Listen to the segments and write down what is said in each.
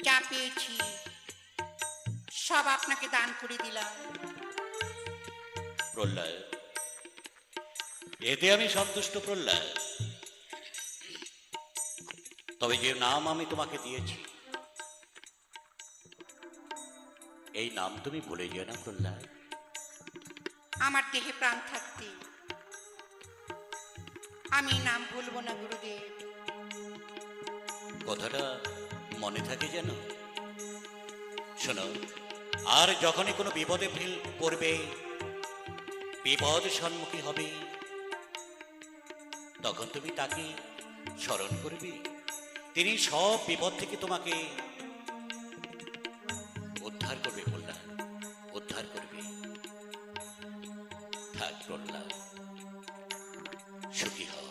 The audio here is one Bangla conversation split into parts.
যা পেয়েছি সব আপনাকে দান করে দিলাম। প্রহ্লাদ, এতে আমি সন্তুষ্ট প্রহ্লাদ। তবে যে নাম আমি তোমাকে দিয়েছি, এই নাম তুমি ভুলে যেও না প্রহ্লাদ। আমার দেহে প্রাণ থাকতে আমি নাম ভুলবো না গুরুদেব। কথাটা মনে থাকে যেন। শোনো, আর যখনই কোনো বিপদে পড়বে, বিপদ সম্মুখী হবে, তখন তুমি তাকে স্মরণ করবে। তিনি সব বিপদ থেকে তোমাকে উদ্ধার করবে প্রহ্লাদ, উদ্ধার করবে। থাক প্রহ্লাদ, সুখী হও।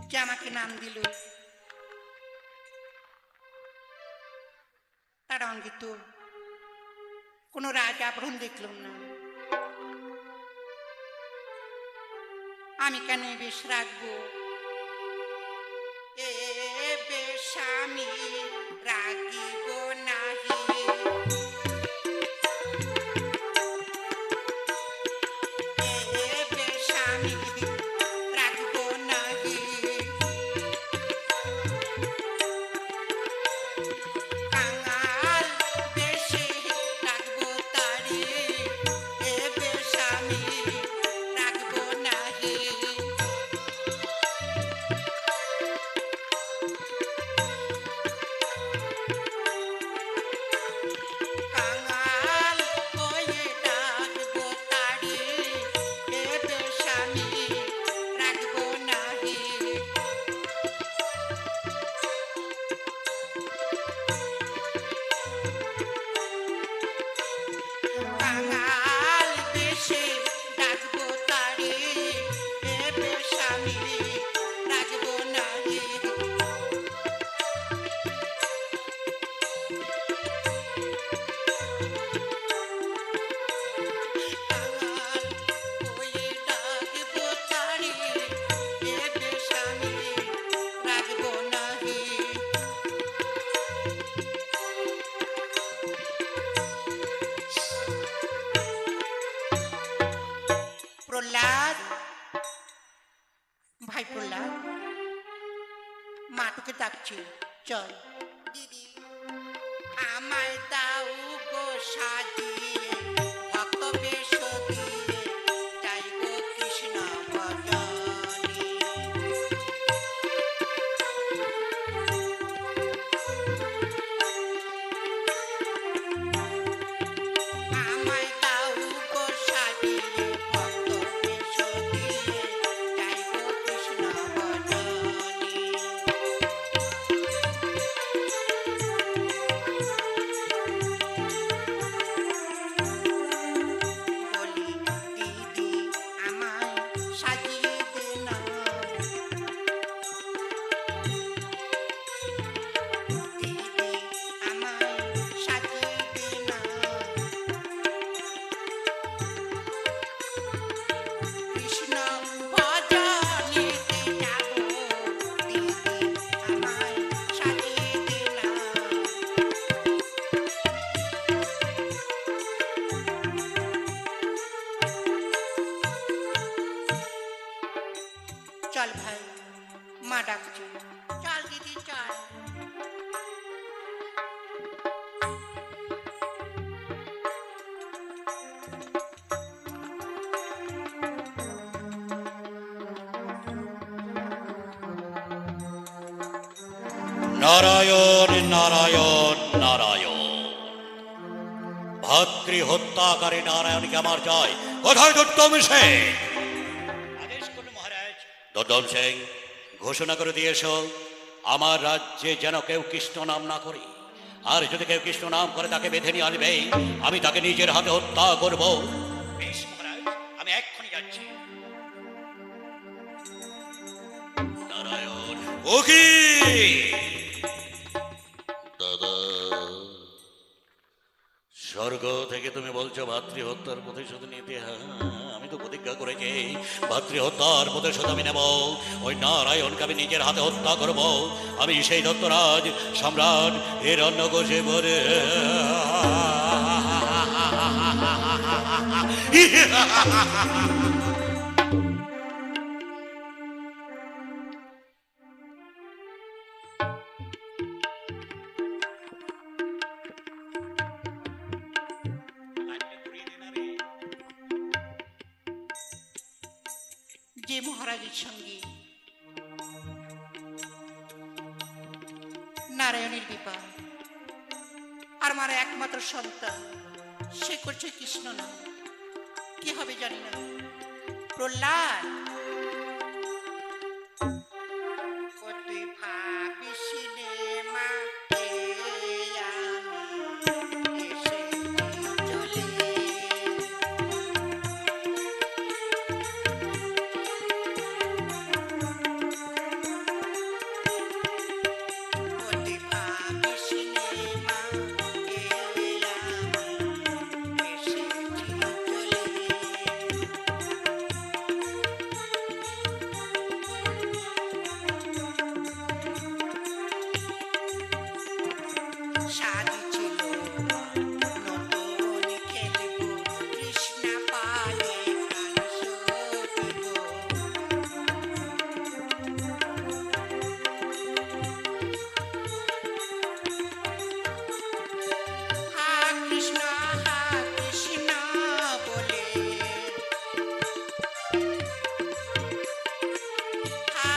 যে আমাকে নাম দিল তার অঙ্গে তো কোনো রাজ আবরণ দেখলাম না। আমি কেন বেশ রাখবো? এ বেশ আমি রাগিব নাহি। এ বেশ আমি রাগিব নাহি। কাঙাল বেশে রাখবো তারি। এ বেশ আমি রাখবো নাহি। কাঙাল হয়ে ডাকবো তারি। এ বেশ আমি রাখবো নাহি। কাঙাল বেশে ডাকবো তারি। এ বেশ আমি রাখবো নাহি। কাঙাল হয়ে ডাকবো তারি। এ বেশ আমি রাখবো নাহি। প্রহ্লাদ, ভাই প্রহ্লাদ, মা তোকে ডাকছে, চল। দিদি, আমায় দাও গো সাজিয়ে, ভক্ত বেশ দিয়ে যাইব কৃষ্ণ ভজনে। আমায় দাও গো সাজিয়ে, ভক্ত বেশ দিয়ে যাইব কৃষ্ণ ভজনে। বলি দিদি আমায় সাজিয়ে দে না। দিদি আমায় সাজিয়ে দে না। কৃষ্ণ ভজনেতে যাব। দিদি আমায় সাজিয়ে দে না। চল ভাই, মা ডাকছে, চল দিদি চল। নারায়ণ নারায়ণ নারায়ণ। ভাতৃ হত্যাকারী নারায়ণকে আমার জয়। কোথায় দুর্দম সিং? আদেশ করুন মহারাজ। দুর্দম সিং, ঘোষণা করে দিয়েছ আমার রাজ্যে যেন কেউ কৃষ্ণ নাম না করে, আর যদি কেউ কৃষ্ণ নাম করে তাকে বেঁধে নিয়ে আসবে, আমি তাকে নিজের হাতে হত্যা করব। বেশ মহারাজ, আমি এক্ষুনি যাচ্ছি। নারায়ণ, ও কি দাদা? স্বর্গ থেকে তুমি বলছো ভাই? ভাতৃহত্যার প্রতিশোধ নিতে আমি তো প্রতিজ্ঞা করেছি, ভাতৃহত্যার প্রতিশোধ আমি নেব। ওই নারায়ণকে আমি নিজের হাতে হত্যা করব। আমি সেই দত্তরাজ সম্রাট হিরণ্যকশিপুরে যে মহারাজের সঙ্গে নারায়ণের বিবাহ, আর আমার একমাত্র সন্তান, সে করছে কৃষ্ণ নাম। কি হবে জানি না। প্রহ্লাদ, তুই ভাবিস নে মা, আমি এসেছি চলে। তুই ভাবিস নে মা, আমি এসেছি চলে। সাজিছিল নতুন খেলবো, কৃষ্ণ পালে প্রাণ সপিব। হা কৃষ্ণ বলে, হা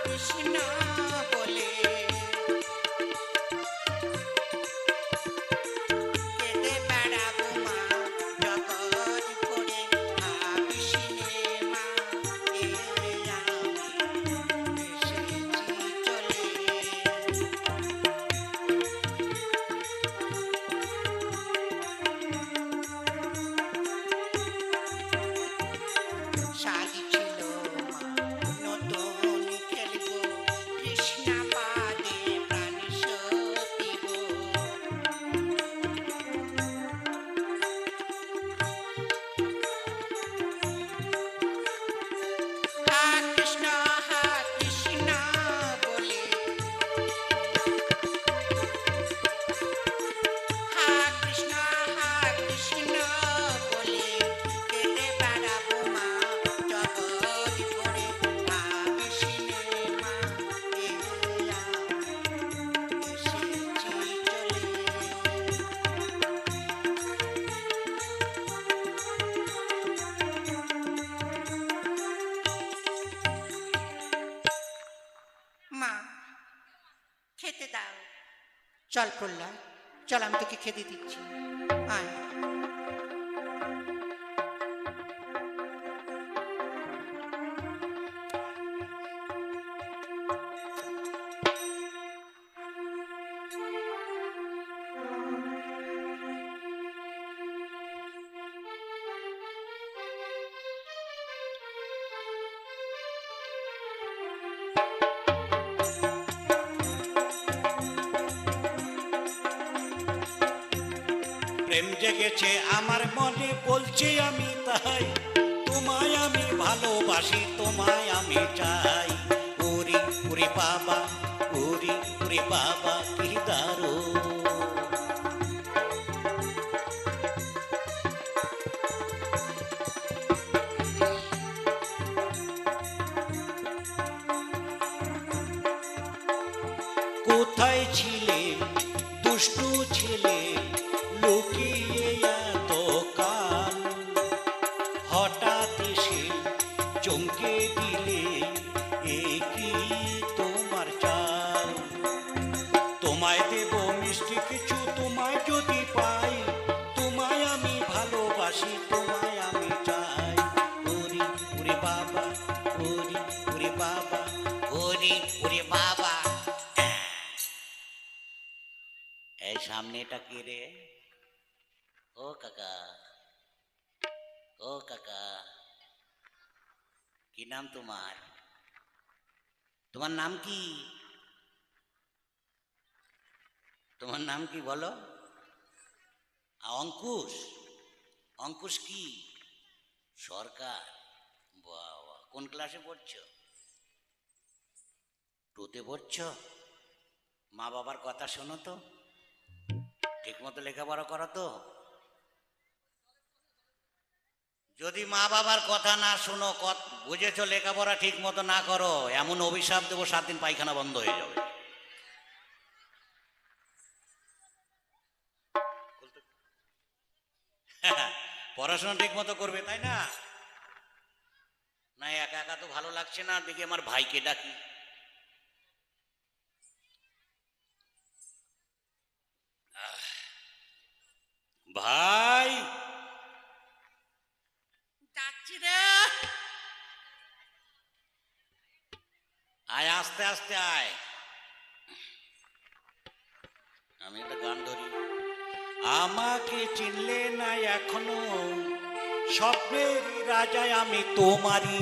কৃষ্ণ বলে কেঁদে বেড়াবো মা জগৎ ভরে। ভাবিস নে মা, আমি এসেছি চলে। সাজিছিল নতুন খেলবো, কৃষ্ণ পাদে প্রাণ সপিব। হা কৃষ্ণ বলে, হা কৃষ্ণ বলে কেঁদে বেড়াবো মা জগৎ ভরে। ভাবিস নে মা, আমি এসেছি চলে। মা, খেতে দাও। চল প্রহ্লাদ, চল, আমি তোকে খেতে দিচ্ছি। আয়। প্রেম জেগেছে আমার মনে, বলছি আমি তাই। তোমায় আমি ভালোবাসি, তোমায় আমি চাই। ওরে ওরে বাবা, ওরে ওরে বাবা, কি দারুণ। কোথায় ছিলে দুষ্টু ছেলে, লুকিয়ে এত কাল, হঠাৎ এসে চমকে দিলে, এ কি তোমার চাল। তোমায় দেব মিষ্টি কিছু, তোমায় যদি পাই, তোমায় আমি ভালোবাসি, তোমায় আমি চাই। ওরে ওরে বাবা, ওরে ওরে বাবা, ওরে ওরে বাবা। এই সামনেটা কি রে? ও কাকা, ও কাকা, কি নাম তোমার? তোমার নাম কি? তোমার নাম কি বলো? অঙ্কুশ, অঙ্কুশ কি সরকার? বাবা, কোন ক্লাসে পড়ছো? টুতে পড়ছো? মা বাবার কথা শোনো তো, ঠিক মতো লেখাপড়া করো তো। যদি মা বাবার কথা না শোনো, বুঝেছো, লেখাপড়া ঠিক মতো না করো, এমন অভিশাপ দেবো 7 দিন পায়খানা বন্ধ হয়ে যাবে। পড়াশোনা ঠিক মতো করবে, তাই না? না, একা একা তো ভালো লাগছে না, দেখি আমার ভাইকে ডাকি। ভাই, যাচ্ছি রে। আয়, আস্তে আস্তে আয়। আমি একটা গান ধরি। আমাকে চিনলে না এখনো, স্বপ্নের রাজায় আমি তোমারই।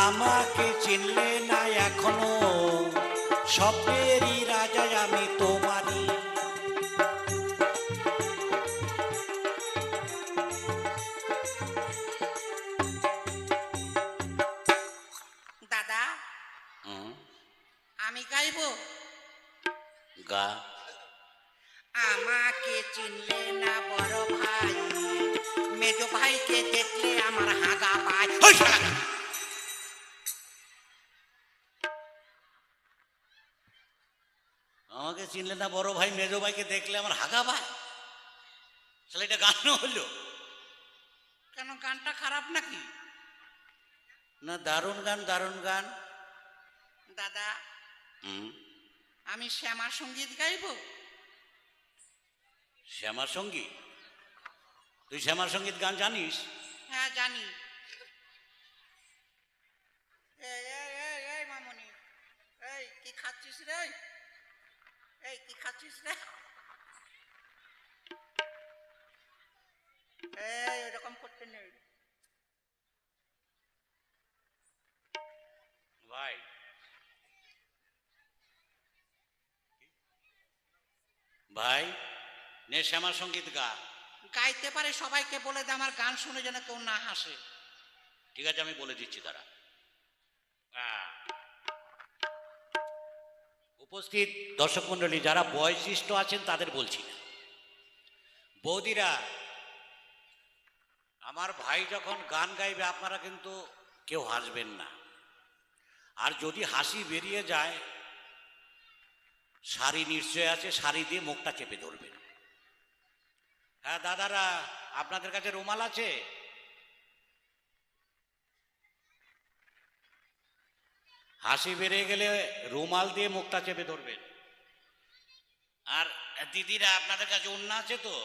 আমাকে চিনলে না এখনো, স্বপ্নেরই রাজায় আমি তোমারই। দাদা, হুম, আমি গাইবো। গা। আমাকে চিনলে না বড় ভাই, মেজ ভাইকে দেখলে আমার হাগা পায়। ওই শালা! আমাকে চিনলে না বড় ভাই, মেজো ভাইকে দেখলে আমার হাগা ভাই। তাহলে এটা গানও হলো? কেন, গানটা খারাপ নাকি? না, দারুণ গান, দারুণ গান। দাদা, হুম, আমি শ্যামা সঙ্গীত গাইবো। শ্যামা সঙ্গীত? তুই শ্যামা সঙ্গীত গান জানিস? হ্যাঁ, জানি। এই এই এই এই মামনি, এই কি খাচ্ছিস রে? এই কি খাচ্ছিস রে? এই এরকম করতে নেই। ভাই, ভাই, নে শ্যামা সঙ্গীত গা। গাইতে পারে, সবাইকে বলে দে আমার গান শুনে যেন কেউ না হাসে। ঠিক আছে, আমি বলে দিচ্ছি তারা। উপস্থিত দর্শক মন্ডলী, যারা বয়োজ্যেষ্ঠ আছেন তাদের বলছি না। বৌদিরা, আমার ভাই যখন গান গাইবে আপনারা কিন্তু কেউ হাসবেন না। আর যদি হাসি বেরিয়ে যায়, শাড়ি নিশ্চয় আছে, শাড়ি দিয়ে মুখটা চেপে ধরবেন। হ্যাঁ দাদারা, আপনাদের কাছে রুমাল আছে? হাসি বেরিয়ে গেলে রুমাল দিয়ে মুখটা চেপে ধরবেন। আর দিদিরা, আপনাদের কাছে ওড়না আছে তো?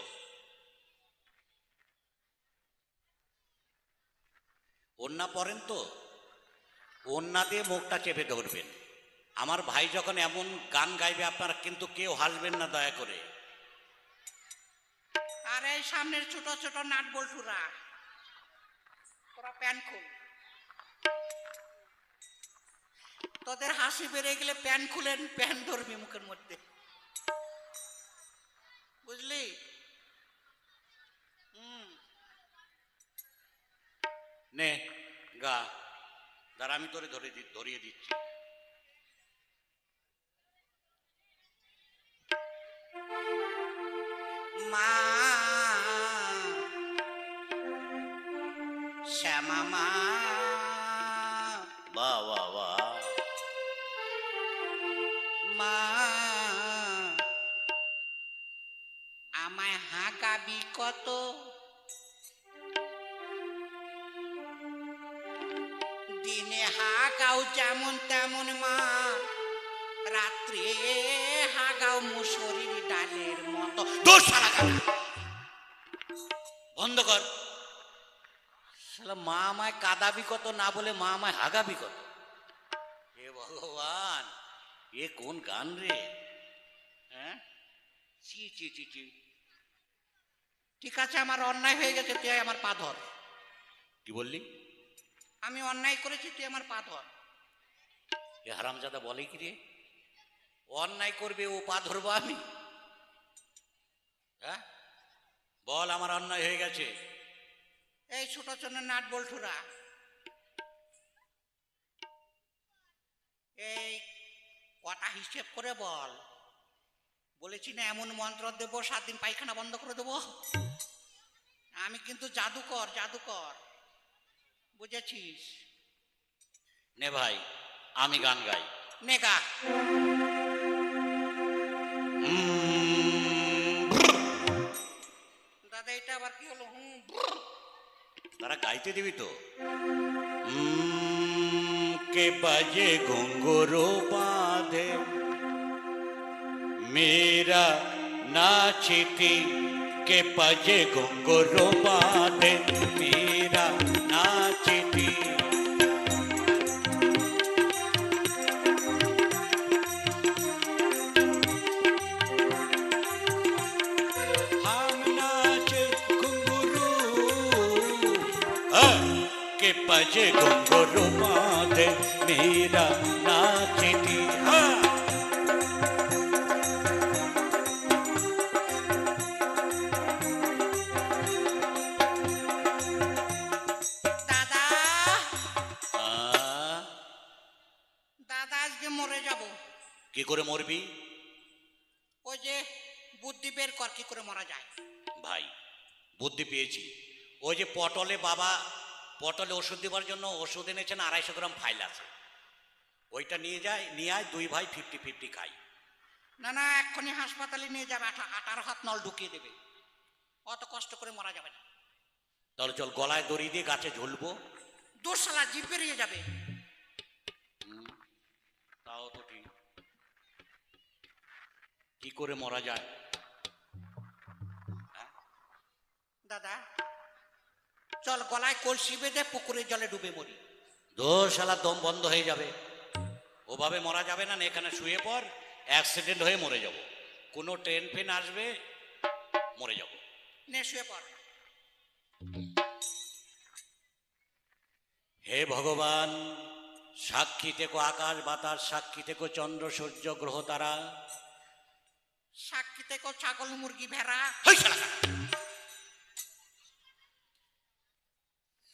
ওড়না পরেন তো? ওড়না দিয়ে মুখটা চেপে ধরবেন। আমার ভাই যখন এমন গান গাইবে আপনারা কিন্তু কেউ হাসবেন না, দয়া করে। আর এই সামনের ছোট ছোট নাট বল্টুরা, তোরা প্যান্ট খুল। তোদের হাসি বেড়ে গেলে প্যান্ট খুলেন, প্যান্ট ধরবি মুখের মধ্যে, বুঝলি? নে গা, দাঁড়া, আমি তোরে ধরিয়ে দিচ্ছি। মা, শ্যামা মা, বাহ বাহ বাহ। মা, আমায় হাঁকাবি কত? দিনে হাঁকাও যেমন তেমন মা, রাত্রে হাঁকাও মুসুরির ডালের মতো। দোষ সারা গান বন্ধ কর। শালা, মা আমায় কাঁদাবি কত না বলে মা আমায় হাগাবি কত। হে ভগবান, এ কোন গান রে? হ্যাঁ, চি চি চি চি। ঠিক আছে, আমার অন্যায় হয়ে গেছে, তুই আমার পা ধর। কি বললি? আমি অন্যায় করেছি, তুই আমার পা ধর। এ হারামজাদা বলে কি রে? অন্যায় করবে ও পা ধরবো আমি? হ্যাঁ, বল আমার অন্যায় হয়ে গেছে। এই ছোট ছোট নাট বল্টুরা, এই কটা হিসেব করে বল। বলেছি না এমন মন্ত্র দেবো 7 দিন পায়খানা বন্ধ করে দেবো। আমি কিন্তু জাদুকর, জাদুকর, বুঝেছিস? নে ভাই, আমি গান গাই। নেগা। দাদা এটা আবার কি হলো? তারা গাইতে দিবি তো? কে বাজে ঘুঙ্গুরু বাঁধে মেরা নাচিতি, কে বাজে ঘুঙ্গুরু বাঁধে মেরা নাচিতি। बजे घुंघरू बांधे मेरा नाचती। দাদা দাদা আজকে মরে যাব। কি করে মরবি? ওই যে বুদ্ধি বের কর, কি করে মারা যায়। ভাই বুদ্ধি পেয়েছি। ওই যে পটলে বাবা পটলে ওষুধ দেওয়ার জন্য ওষুধ এনেছেন, 250 গ্রাম ফাইল আছে, ওইটা নিয়ে যায়, নিয়ে আয়, 2 ভাই 50-50 খাই। না না, এক্ষুনি হাসপাতালে নিয়ে যাবে, 18 হাত নল ঢুকিয়ে দেবে। অত কষ্ট করে মারা যাবে না। তাহলে চল গলায় দড়ি দিয়ে গাছে ঝুলবো। দোষালা জিভ বেরিয়ে যাবে। তাও তো ঠিক। কি করে মরা যায়? দাদা চল গলায় কলসি বেঁধে পুকুরের জলে ডুবে মরি। দোষালা দম বন্ধ হয়ে যাবে, ওভাবে মরা যাবে না। এখানে শুয়ে পর, অ্যাক্সিডেন্ট হয়ে মরে যাব। কোনো ট্রেন ফেন আসবে, মরে যাব। নে শুয়ে পড়। হে ভগবান, সাক্ষী থেকো আকাশ বাতাস, সাক্ষী থেকো চন্দ্র সূর্য গ্রহ তারা, সাক্ষী থেকে ছাগল মুরগি ভেড়া।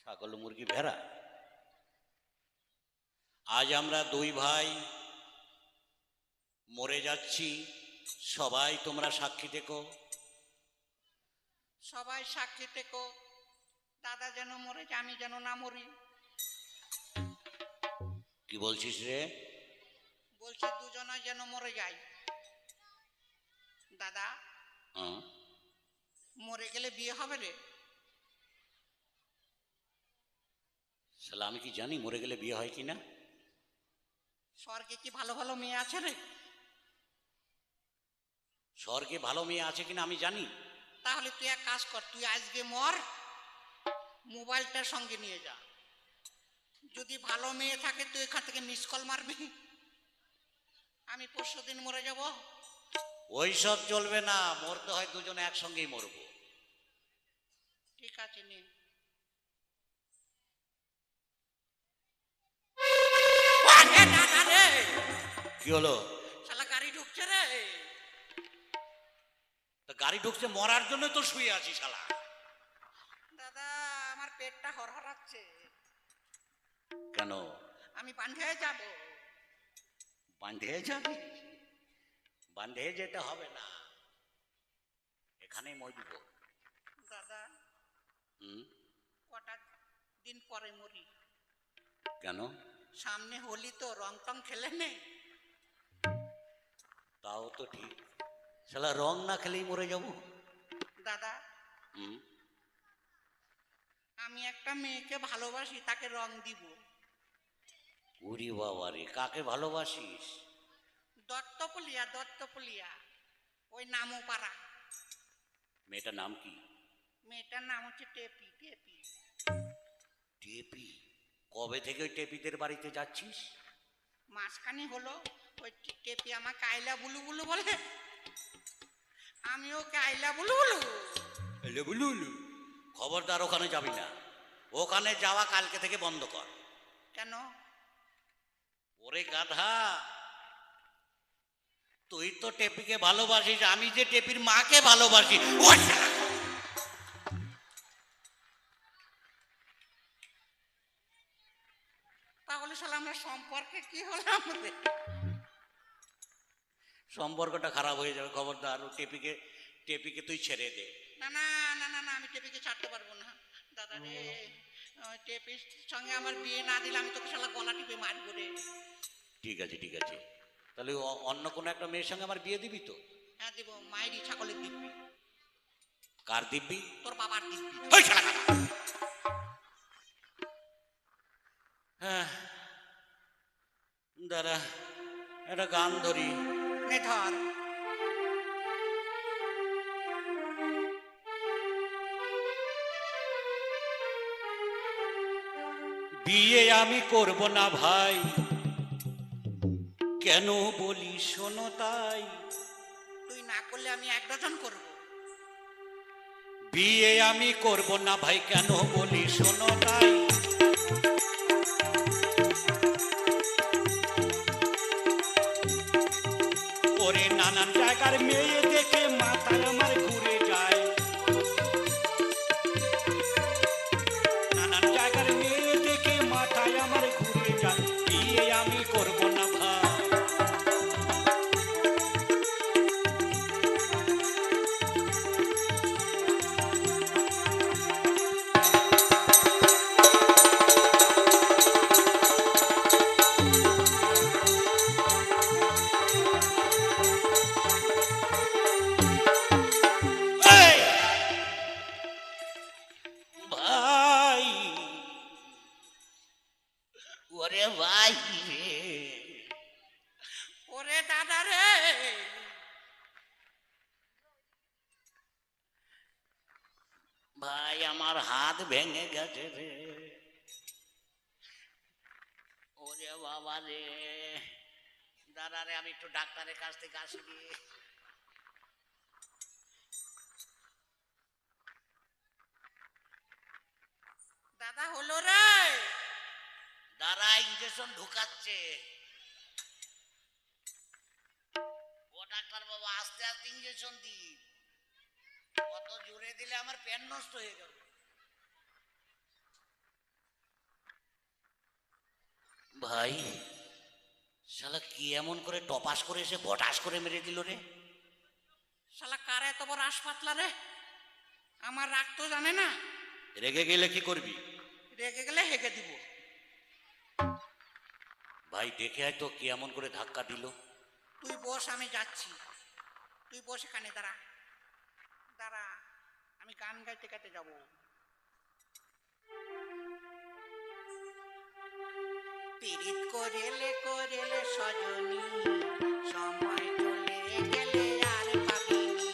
ছাগল মুরগি ভেড়া। আজ আমরা 2 ভাই মরে যাচ্ছি, সবাই তোমরা সাক্ষী থেকো। সবাই সাক্ষী থেকে, দাদা যেন মরে যায়, আমি যেন না মরি। কি বলছিস রে? বলছি দুজনা যেন মরে যাই। দাদা মরে গেলে বিয়ে হবে রে? শালা আমি কি জানি মরে গেলে বিয়ে হয় কিনা? স্বর্গে কি ভালো ভালো মেয়ে আছে রে? স্বর্গে ভালো মেয়ে আছে কিনা আমি জানি। তাহলে তুই এক কাজ কর, তুই আজকে মর, মোবাইলটার সঙ্গে নিয়ে যা। যদি ভালো মেয়ে থাকে তুই এখান থেকে মিস কল মারবি, আমি পরশুদিন মরে যাব। ওই সব চলবে না, মরতে হয় দুজনে একসঙ্গেই মরবো। ঠিক আছে নে। কি হলো? শালা গাড়ি ঢুকছে রে। গাড়ি ঢুকছে, মরার জন্য তো শুয়ে আছি শালা। দাদা আমার পেটটা হরহরাচ্ছে। কেন? আমি বান্ধে যাব। বান্ধে যাবি? বান্ধে যেতে হবে না, এখানেই মরব। দাদা কটা দিন পরে মরি। কেন? সামনে হোলি তো, রং টং খেলে নে। তাও তো ঠিক, শালা রং না খেলেই মরে যাব। দাদা আমি একটা মেয়েকে ভালোবাসি, তাকে রং দিব। উরি বাবা রে, কাকে ভালোবাসিস? দত্তপুলিয়া, দত্তপুলিয়া, ওই নামও পাড়া। মেয়েটার নাম কি? মেয়েটার নাম হচ্ছে টেপি। টেপি? টেপি? কবে থেকে ওই টেপিদের বাড়িতে যাচ্ছিস? মাঝখানে হলো। ওই টেপি আমাকে আইলা বুলু বুলু বলে, আমিও ওকে আইলা বুলু বুলু। খবরদার ওখানে যাবি না, ওখানে যাওয়া কালকে থেকে বন্ধ কর। কেন? ওরে গাধা, তুই তো টেপিকে ভালোবাসিস, আমি যে টেপির মাকে ভালোবাসি। ও শালা! তাহলে শালা আমরা সম্পর্কে কি হলো আমাদের? সম্পর্কটা খারাপ হয়ে যাবে, খবরদার। ও টেপিকে টেপিকে তুই ছেড়ে দে। না না না না না, আমি টেপিকে ছাড়তে পারবো না দাদা রে। টেপির সঙ্গে আমার বিয়ে না দিলে আমি তোকে শালা গলা টিপে মারবো রে। ঠিক আছে ঠিক আছে, তাহলে অন্য কোনো একটা মেয়ের সঙ্গে আমার বিয়ে দিবি তো? হ্যাঁ দিব, মায়েরই ছাগলের দিব্যি। কার দিবি? তোর বাবার দিব্যি। ওই শালা গাধা! হ্যাঁ, দাঁড়া, একটা গান ধরি। নে ধর। বিয়ে আমি করব না ভাই, কেন বলি শোনো তাই। তুই না করলে আমি 1 ডজন করবো। বিয়ে আমি করব না ভাই, কেন বলি শোনো তাই। ওরে নানান জায়গার মেয়ে দেখে মাথায় আমার ঘুরে যায়, নানান জায়গার মেয়ে দেখে মাথায় আমার ঘুরে যায়। বিয়ে আমি করব না ভাই। এই! ভাই, ওরে ভাই রে, ওরে দাদা রে, ভাই আমার হাত ভেঙে গেছে রে। ওরে বাবা রে, দাদা রে, আমি একটু ডাক্তারের কাছ থেকে আসি রে। দাদা হলো রে। দাদা ইঞ্জেকশন ঢুকাচ্ছে। ও ডাক্তার বাবা, আস্তে আস্তে ইঞ্জেকশন দি, কত জোরে দিলে আমার প্যান নষ্ট হয়ে গেল। ভাই, শালা কি এমন করে টপাস করে এসে বটাস করে মেরে দিল রে? শালা কার এত বড় আসপাতলা রে? আমার রাগ তো জানে না। রেগে গেলে কি করবি? রেগে গেলে হেগে দিব। ভাই দেখে আয় তো কি এমন করে ধাক্কা দিল। তুই বস, আমি যাচ্ছি। তুই বস এখানে, দাঁড়া দাঁড়া, আমি গান গাইতে গাইতে যাবো। পীড়িত করেলে করেলে সজনী, সময় চলে গেলে আর পাবিনি।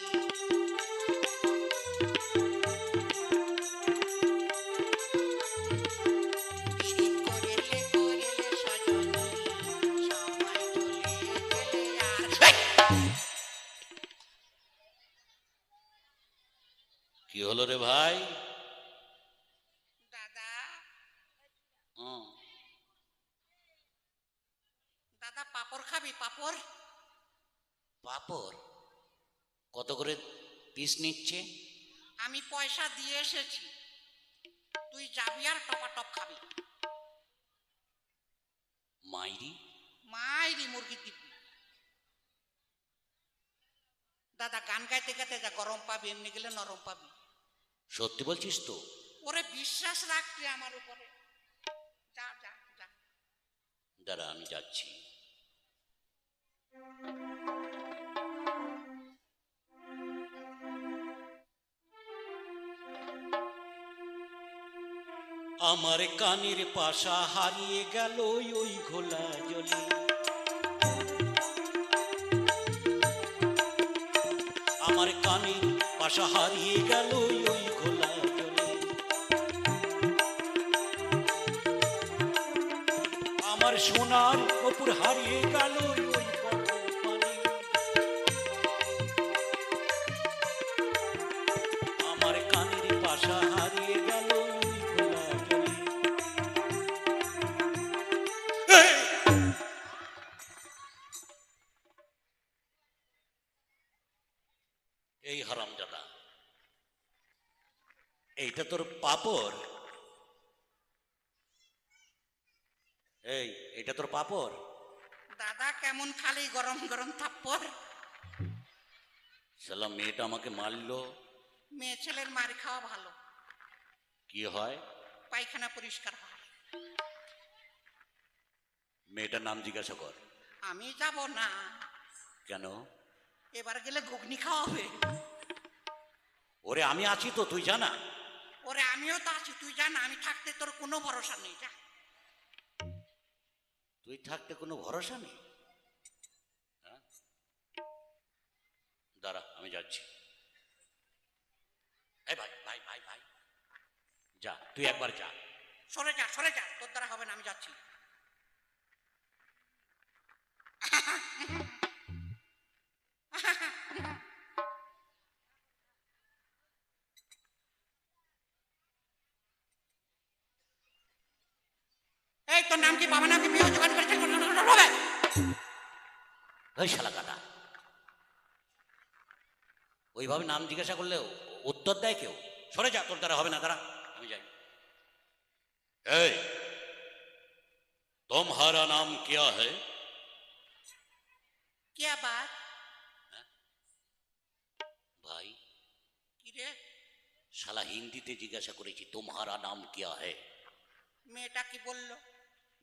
পীড়িত করেলে করেলে সজনী, সময় চলে গেলে আর। কি হলো রে ভাই? দাদা, হুম, দাদা পাপড় খাবি? পাপড়? পাপড় কত করে পিস নিচ্ছে? আমি পয়সা দিয়ে এসেছি, তুই যাবি আর টপাটপ খাবি। মাইরি, মাইরি মুরগি দিবি। দাদা গান গাইতে গাইতে যা, গরম পাবি, এমনি গেলে নরম পাবি। সত্যি বলছিস তো? ওরে বিশ্বাস রাখছি আমার উপরে। যা যা যা। দাঁড়া আমি যাচ্ছি। আমার কানের পাশা হারিয়ে গেল ওই ঘোলা জলে, আমার কানের পাশা হারিয়ে গেল ওই ঘোলা জলে। আমার সোনার অপুর হারিয়ে গেল ওই পদ্ম পানে, আমার আশা হারিয়ে গেল ওই খোলা জলে। এই হারামজাদা, এইটা তোর পাপড়? এই, এটা তোর পাপড়? দাদা কেমন খালি গরম গরম থাপ্পড়। শালা মেয়েটা আমাকে মারলো। মেয়ে ছেলের মার খাওয়া ভালো, কি হয়? পায়খানা পরিষ্কার হয়। মেয়েটার নাম জিজ্ঞাসা কর। আমি যাব না। কেন? এবার গেলে ঘুগনি খাওয়া হবে। ওরে আমি আছি তো, তুই জানা। ওরে আমিও তো আছি, তুই জানা। আমি থাকতে তোর কোনো ভরসা নেই, যা। তুই থাকতে কোনো ভরসা নেই? হ্যাঁ, দাঁড়া আমি যাচ্ছি। এই ভাই ভাই ভাই ভাই, যা তুই একবার যা। সরে যা, সরে যা, তোর দ্বারা হবে না, আমি যাচ্ছি। এই তোর নাম কি? বাবা নাম কি? বিয়ে জোগাড় করেছে? ওই শালা কাটা, ওইভাবে নাম জিজ্ঞাসা করলে উত্তর দেয় কেউ? সরে যা, তোর দ্বারা হবে না, দাঁড়া আমি যাই। এই, तुम्हारा नाम क्या है? क्या बात? ভাই, কি রে? শালা হিন্দিতে জিজ্ঞাসা করেছি তোমারা নাম কিয়া হে। মেয়েটা কি বললো?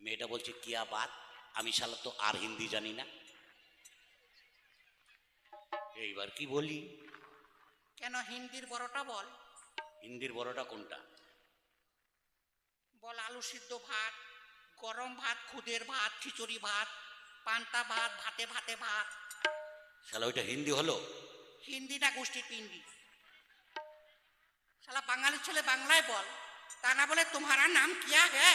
মেয়েটা বলছে কিয়া বাত। আমি শালা তো আর হিন্দি জানি না। এইবার কি বলি? কেন হিন্দির বড়টা বল। হিন্দির বড়টা কোনটা? বল আলু সিদ্ধ ভাত, গরম ভাত, খুদের ভাত, খিচুড়ি ভাত, পান্তা ভাত, ভাতে ভাতে ভাত। শালা ওইটা হিন্দি হলো? হিন্দি না গোষ্ঠীর পিন্ডি। শালা বাঙালির ছেলে বাংলায় বল, তা না বলে তোমারা নাম কিয়া হে।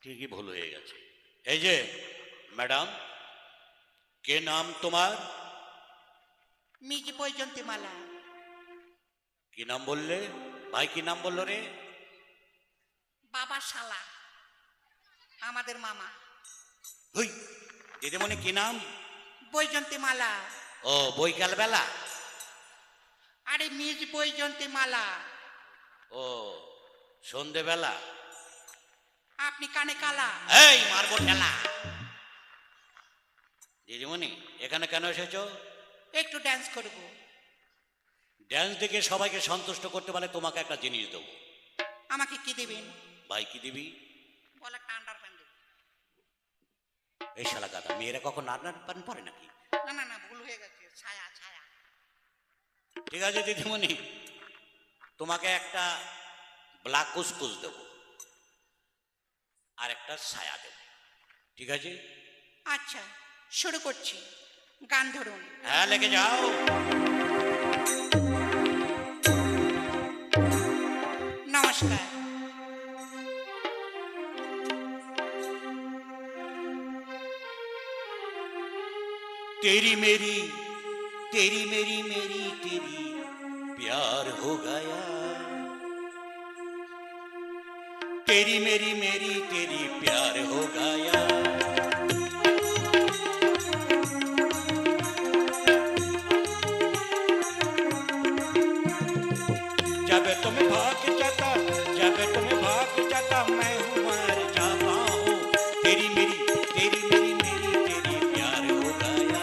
ঠিকই ভুল হয়ে গেছে। এই যে ম্যাডাম, কে নাম তোমার? মিজি বৈজন্তী মালা। কি নাম বললে ভাই? কি নাম বললো রে? বাবা শালা, আমাদের মামা। হুই, দিদিমণি কি নাম? বৈজন্তী মালা। ও, বৈকাল বেলা? আরে মিজ বৈজন্তী মালা। ও, সন্ধেবেলা? আপনি কানে কালা। এই মারবো ঠেলা। দিদিমণি এখানে কেন এসেছো? একটু ড্যান্স করব। ড্যান্স দেখে সবাইকে সন্তুষ্ট করতে পারলে তোমাকে একটা জিনিস দেবো। আমাকে কি দেবেন? ভাই কি দিবি? বলে একটা আন্ডার প্যান্ট দেবেন। এই শালা গাদা, মেয়েরা কখন আন্ডার প্যান্ট পরে নাকি? না না না, ভুল হয়ে গেছে, ছায়া ছায়া। ঠিক আছে দিদিমণি, তোমাকে একটা ব্ল্যাক কুসকুস দেবো আর একটা ছায়া দেবো, ঠিক আছে? আচ্ছা শুরু করছি, গান ধরুন। হ্যাঁ, লেগে যাও। নমস্কার। तेरी मेरी तेरी मेरी मेरी तेरी प्यार हो गया। तेरी मेरी मेरी तेरी प्यार हो गया। जब तुम भाग जाता, जब तुम भाग जाता, मैं हूँ मर जाता हूँ। तेरी मेरी तेरी मेरी मेरी तेरी प्यार हो गया।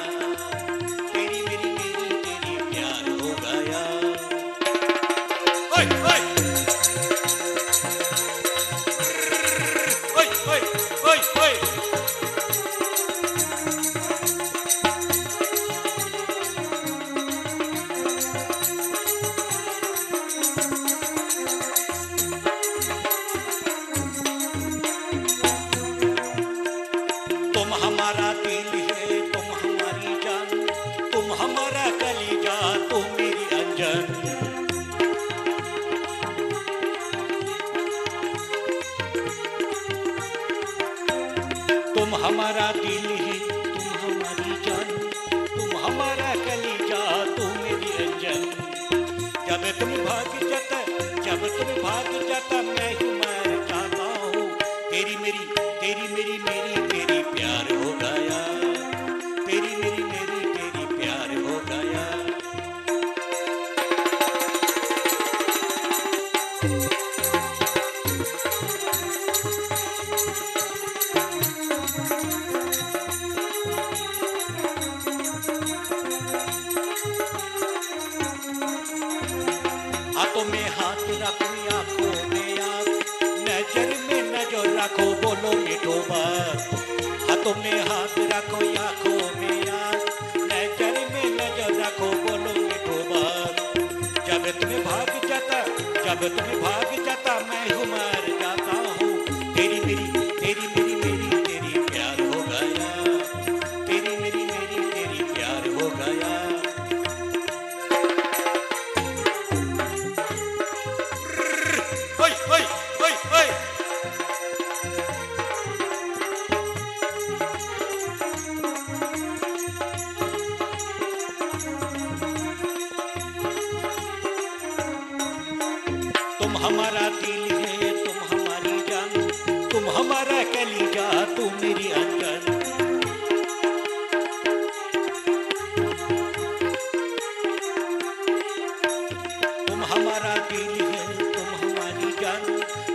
तेरी मेरी मेरी तेरी प्यार हो गया। ओए ओए ओए ओए ओए ओए। तुम हमारा दिल है, तुम हमारी जान, तुम हमारा कलीजा, तुम मेरी अंजन। तुम हमारा दिल है, तुम हमारी जान, तुम हमारा कलीजा, तुम मेरी अंजन। जब तुम भाग जाता, जब तुम भाग जाता मैं ही मर जाता हूँ। तेरी मेरी तेरी मेरी मेरी तेरी प्यार हो गया, तेरी मेरी मेरी तेरी प्यार हो गया। हाथों में हाथ रखो, आंखों में आंख, नजर में नजर रखो, बोलो मिठो बात। हाथों में हाथ रखो, आंखों में आंख, नजर में नजर रखो, बोलो मिठो बात। जब तुम्हें भाग जाता, जब तुम्हें भाग जाता मैं हूँ मर जाता हूँ। तेरी मेरी तेरी मेरी मेरी तेरी प्यार हो गया, तेरी मेरी मेरी तेरी प्यार हो गया। ओए ओए ओए ओए, तुम हमारा दिल है, तुम हमारी जान, तुम हमारा कलीजा, तुम मेरी अंजन। तुम हमारा दिल है, तुम हमारी जान,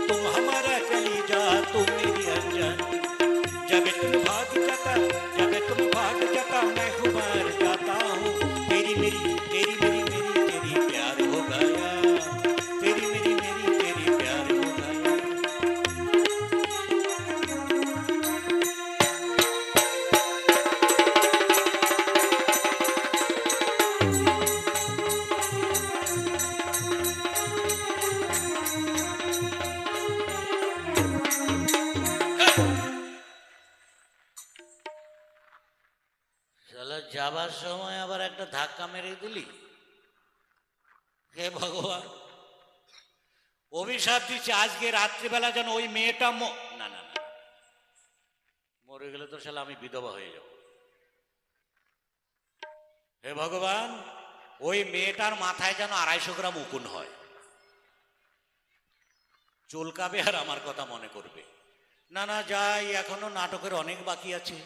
तुम हमारा कलीजा, तुम मेरी अंजन। जब तुम भाग जाता, जब तुम भाग जाता मैं हूँ मर जाता हूँ। तेरी मेरी तेरी मेरी मेरी तेरी प्यार हो गया, तेरी मेरी मेरी तेरी प्यार हो गया। চলো যাবার সময় আবার একটা ধাক্কা মেরে দিলি। হে ভগবান, অভিশাপ দিচ্ছে আজকে রাত্রিবেলা যেন ওই মেয়েটা না না না, মরে গেলে তো শালা আমি বিধবা হয়ে যাব। হে ভগবান, ওই মেয়েটার মাথায় যেন 250 গ্রাম উকুন হয়, চুলকাবে আর আমার কথা মনে করবে। না না যাই, এখনো নাটকের অনেক বাকি আছে,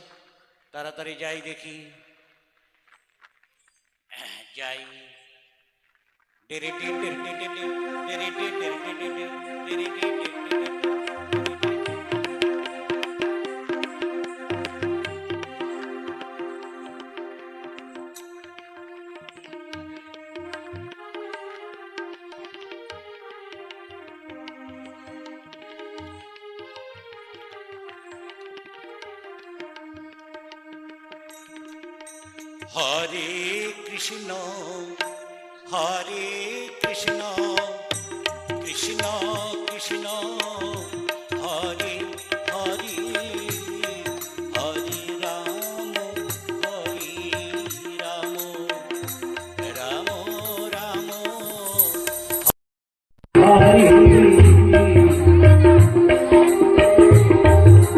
তাড়াতাড়ি যাই দেখি। যাই। হরে কৃষ্ণ, হরে কৃষ্ণ, কৃষ্ণ